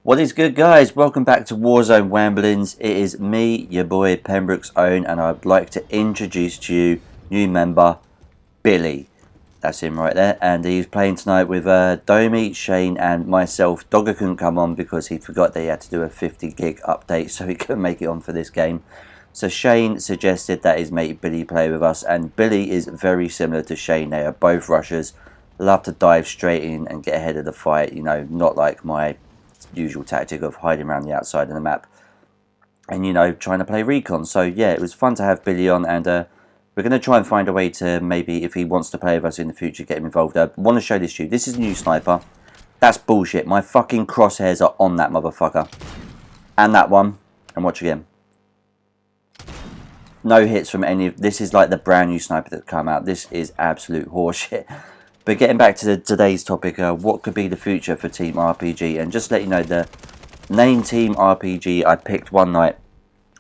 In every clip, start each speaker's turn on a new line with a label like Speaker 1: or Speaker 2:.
Speaker 1: What is good, guys? Welcome back to Warzone Wamblings. It is me, your boy Pembroke's Own, and I'd like to introduce to you new member Billy. That's him right there, and he's playing tonight with Domi, Shane, and myself. Dogger couldn't come on because he forgot that he had to do a 50 gig update, so he couldn't make it on for this game. So Shane suggested that his mate Billy play with us, and Billy is very similar to Shane. They are both rushers, love to dive straight in and get ahead of the fight. You know, not like my usual tactic of hiding around the outside of the map and, you know, trying to play recon. So yeah, it was fun to have Billy on, and we're going to try and find a way to maybe, if he wants to play with us in the future, get him involved. I want to show this to you. This is a new sniper. That's bullshit. My fucking crosshairs are on that motherfucker. And that one. And watch again. No hits from any of... This is like the brand new sniper that's come out. This is absolute horseshit. But getting back to today's topic, what could be the future for Team RPG? And just let you know, the name Team RPG I picked one night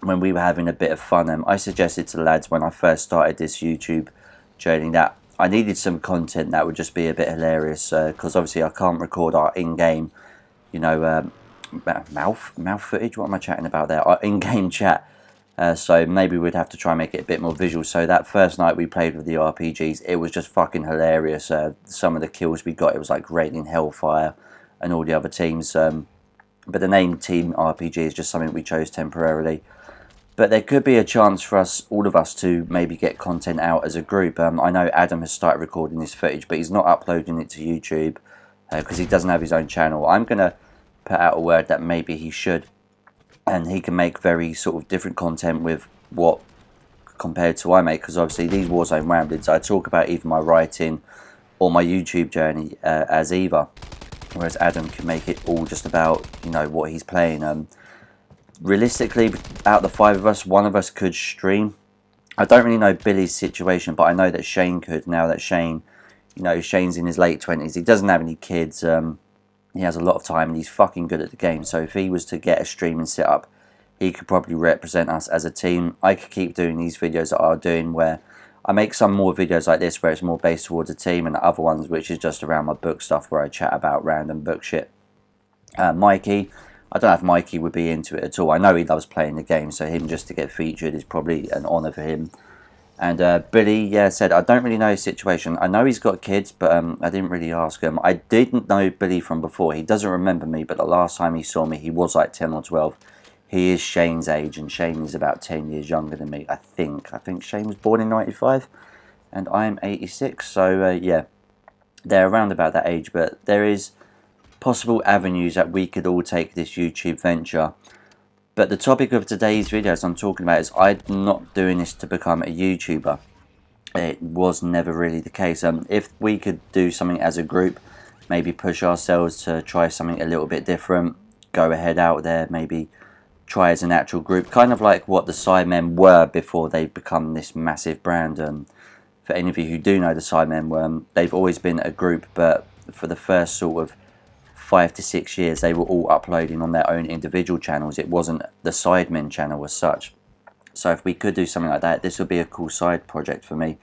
Speaker 1: when we were having a bit of fun. I suggested to the lads when I first started this YouTube journey that I needed some content that would just be a bit hilarious, because obviously I can't record our in-game, you know, mouth footage. What am I chatting about there? Our in-game chat. So maybe we'd have to try and make it a bit more visual. So that first night we played with the RPGs, it was just fucking hilarious. Some of the kills we got, it was like raining hellfire and all the other teams. But the name Team RPG is just something we chose temporarily. But there could be a chance for us, all of us, to maybe get content out as a group. I know Adam has started recording this footage, but he's not uploading it to YouTube because he doesn't have his own channel. I'm going to put out a word that maybe he should. And he can make very sort of different content with what compared to I make, because obviously these Warzone Ramblings, I talk about either my writing or my YouTube journey as either, whereas Adam can make it all just about, you know, what he's playing. Realistically, out of the five of us, one of us could stream. I don't really know Billy's situation, but I know that Shane could, now that Shane, you know, Shane's in his late 20s. He doesn't have any kids. He has a lot of time and he's fucking good at the game. So if he was to get a streaming setup, he could probably represent us as a team. I could keep doing these videos that I'm doing, where I make some more videos like this where it's more based towards a team, and other ones which is just around my book stuff where I chat about random book shit. Mikey, I don't know if Mikey would be into it at all. I know he loves playing the game, so him just to get featured is probably an honour for him. And Billy, yeah, said, I don't really know his situation. I know he's got kids, but I didn't really ask him. I didn't know Billy from before. He doesn't remember me, but the last time he saw me, he was like 10 or 12. He is Shane's age, and Shane is about 10 years younger than me, I think. I think Shane was born in 95, and I'm 86. So, yeah, they're around about that age. But there is possible avenues that we could all take this YouTube venture. But the topic of today's video, as I'm talking about, is I'm not doing this to become a YouTuber. It was never really the case. If we could do something as a group, maybe push ourselves to try something a little bit different, go ahead out there, maybe try as an actual group, kind of like what the Sidemen were before they become this massive brand. For any of you who do know the Sidemen, they've always been a group, but for the first sort of 5 to 6 years they were all uploading on their own individual channels. It wasn't the Sidemen channel as such. So if we could do something like that, this would be a cool side project for me.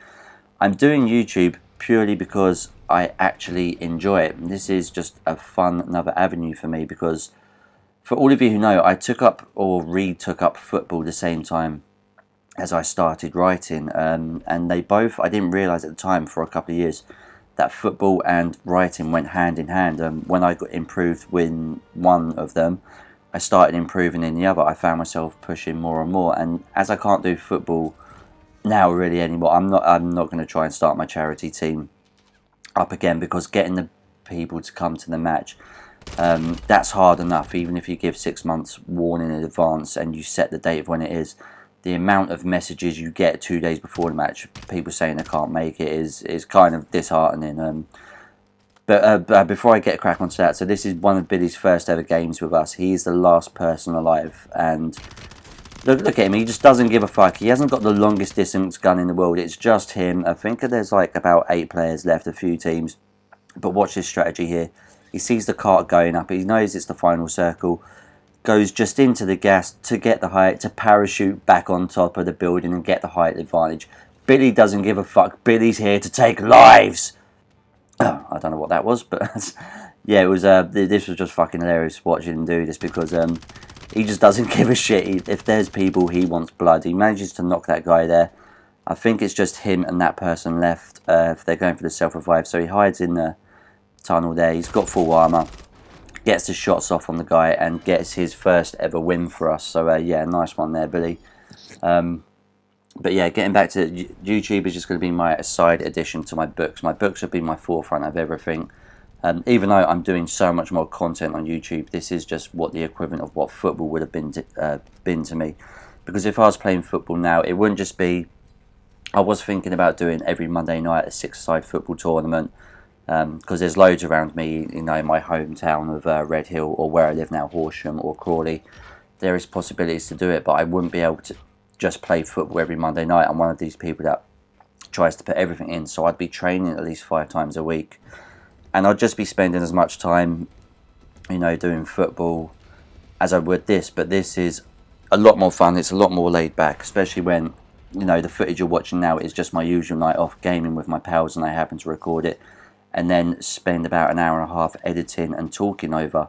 Speaker 1: I'm doing YouTube purely because I actually enjoy it. And this is just a fun another avenue for me, because for all of you who know, I took up or retook up football the same time as I started writing, and they both, I didn't realise at the time for a couple of years that football and writing went hand in hand. When I got improved in one of them, I started improving in the other. I found myself pushing more and more. And as I can't do football now really anymore, I'm not going to try and start my charity team up again, because getting the people to come to the match, that's hard enough. Even if you give 6 months warning in advance and you set the date of when it is, the amount of messages you get 2 days before the match, people saying they can't make it, is kind of disheartening. But before I get crack onto that, so this is one of Billy's first ever games with us. He is the last person alive, and look at him. He just doesn't give a fuck. He hasn't got the longest distance gun in the world. It's just him. I think there's like about 8 players left, a few teams. But watch this strategy here. He sees the cart going up. He knows it's the final circle. Goes just into the gas to get the height, to parachute back on top of the building and get the height advantage. Billy doesn't give a fuck. Billy's here to take lives. I don't know what that was, but yeah, it was. This was just fucking hilarious watching him do this because he just doesn't give a shit. If there's people he wants blood, he manages to knock that guy there. I think it's just him and that person left if they're going for the self-revive. So he hides in the tunnel there. He's got full armor, gets the shots off on the guy, and gets his first ever win for us. So yeah, nice one there, Billy. But yeah, getting back to YouTube is just going to be my side addition to my books. My books have been my forefront of everything. Even though I'm doing so much more content on YouTube, this is just what the equivalent of what football would have been to me. Because if I was playing football now, it wouldn't just be... I was thinking about doing every Monday night a six-side football tournament, because there's loads around me, you know, in my hometown of Red Hill, or where I live now, Horsham or Crawley. There is possibilities to do it, but I wouldn't be able to just play football every Monday night. I'm one of these people that tries to put everything in, so I'd be training at least 5 times a week. And I'd just be spending as much time, you know, doing football as I would this. But this is a lot more fun. It's a lot more laid back, especially when, you know, the footage you're watching now is just my usual night off gaming with my pals, and I happen to record it and then spend about an hour and a half editing and talking over.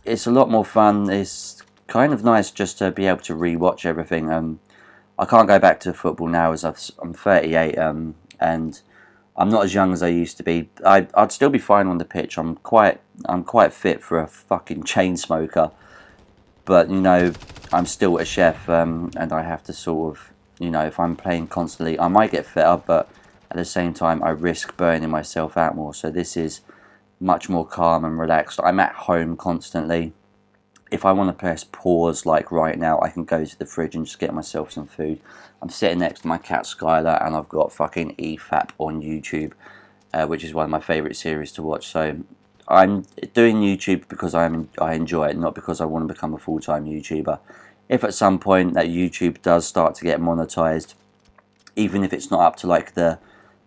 Speaker 1: It's a lot more fun. It's kind of nice just to be able to re-watch everything. I can't go back to football now as I'm 38 and I'm not as young as I used to be. I'd still be fine on the pitch. I'm quite fit for a fucking chain smoker, but you know, I'm still a chef, and I have to sort of, you know, if I'm playing constantly, I might get fitter, but at the same time, I risk burning myself out more. So this is much more calm and relaxed. I'm at home constantly. If I want to press pause, like right now, I can go to the fridge and just get myself some food. I'm sitting next to my cat Skylar, and I've got fucking EFAP on YouTube, which is one of my favourite series to watch. So I'm doing YouTube because I enjoy it, not because I want to become a full-time YouTuber. If at some point that YouTube does start to get monetized, even if it's not up to like the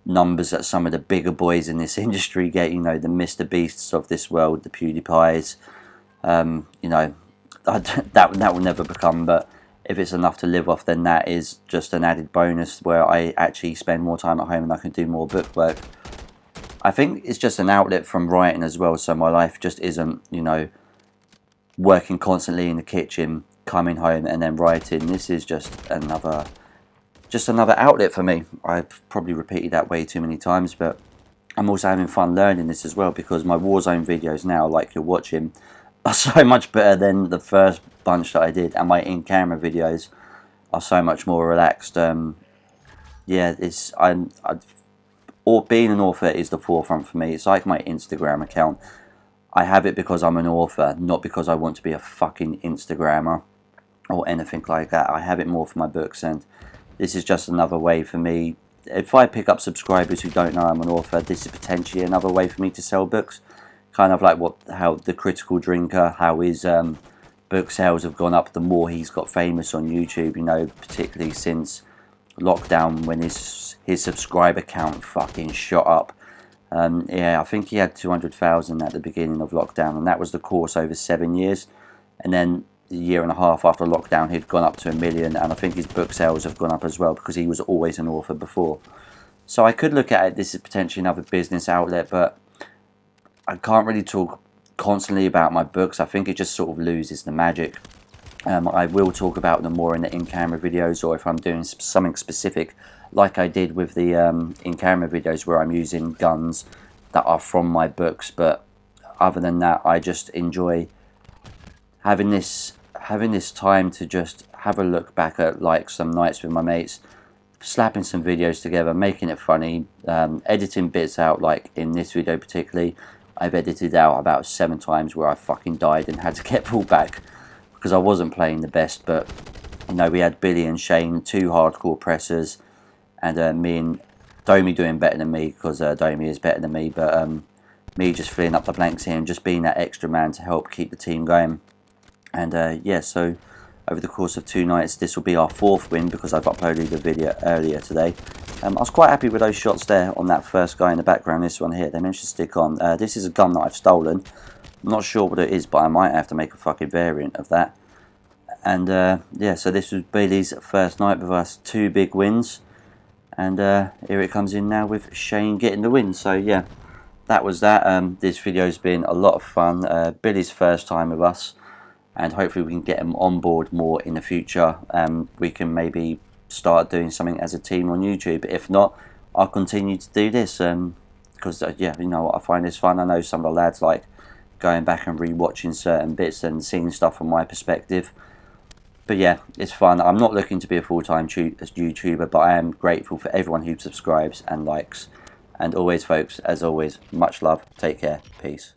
Speaker 1: numbers that some of the bigger boys in this industry get, you know, the Mr. Beasts of this world, the PewDiePies, you know, that will never become, but if it's enough to live off, then that is just an added bonus where I actually spend more time at home and I can do more book work. I think it's just an outlet from writing as well, so my life just isn't, you know, working constantly in the kitchen, coming home and then writing. This is just another outlet for me. I've probably repeated that way too many times, but I'm also having fun learning this as well, because my Warzone videos now, like you're watching, are so much better than the first bunch that I did, and my in-camera videos are so much more relaxed. Yeah, or being an author is the forefront for me. It's like my Instagram account. I have it because I'm an author, not because I want to be a fucking Instagrammer or anything like that. I have it more for my books, and this is just another way for me. If I pick up subscribers who don't know I'm an author, this is potentially another way for me to sell books. Kind of like how the Critical Drinker, how his book sales have gone up the more he's got famous on YouTube, you know, particularly since lockdown when his subscriber count fucking shot up. Yeah, I think he had 200,000 at the beginning of lockdown, and that was the course over 7 years. And then a year and a half after lockdown, he'd gone up to 1 million, and I think his book sales have gone up as well because he was always an author before. So I could look at it, this is potentially another business outlet, but I can't really talk constantly about my books. I think it just sort of loses the magic. I will talk about them more in the in-camera videos, or if I'm doing something specific, like I did with the in-camera videos where I'm using guns that are from my books. But other than that, I just enjoy having this time to just have a look back at like some nights with my mates, slapping some videos together, making it funny, editing bits out. Like in this video particularly, I've edited out about 7 times where I fucking died and had to get pulled back because I wasn't playing the best. But you know, we had Billy and Shane, 2 hardcore pressers, and me and Domi doing better than me, because Domi is better than me, but me just filling up the blanks here and just being that extra man to help keep the team going. And yeah, so over the course of 2 nights, this will be our 4th win because I've uploaded the video earlier today. I was quite happy with those shots there on that first guy in the background. This one here, they managed to stick on. This is a gun that I've stolen. I'm not sure what it is, but I might have to make a fucking variant of that. And yeah, so this was Billy's first night with us, 2 big wins. And here it comes in now with Shane getting the win. So yeah, that was that. This video's been a lot of fun. Billy's first time with us, and hopefully we can get him on board more in the future. We can maybe start doing something as a team on YouTube. If not, I'll continue to do this because yeah, you know what, I find this fun. I know some of the lads like going back and re-watching certain bits and seeing stuff from my perspective. But yeah, it's fun. I'm not looking to be a full-time YouTuber, but I am grateful for everyone who subscribes and likes. And always, folks, as always, much love. Take care. Peace.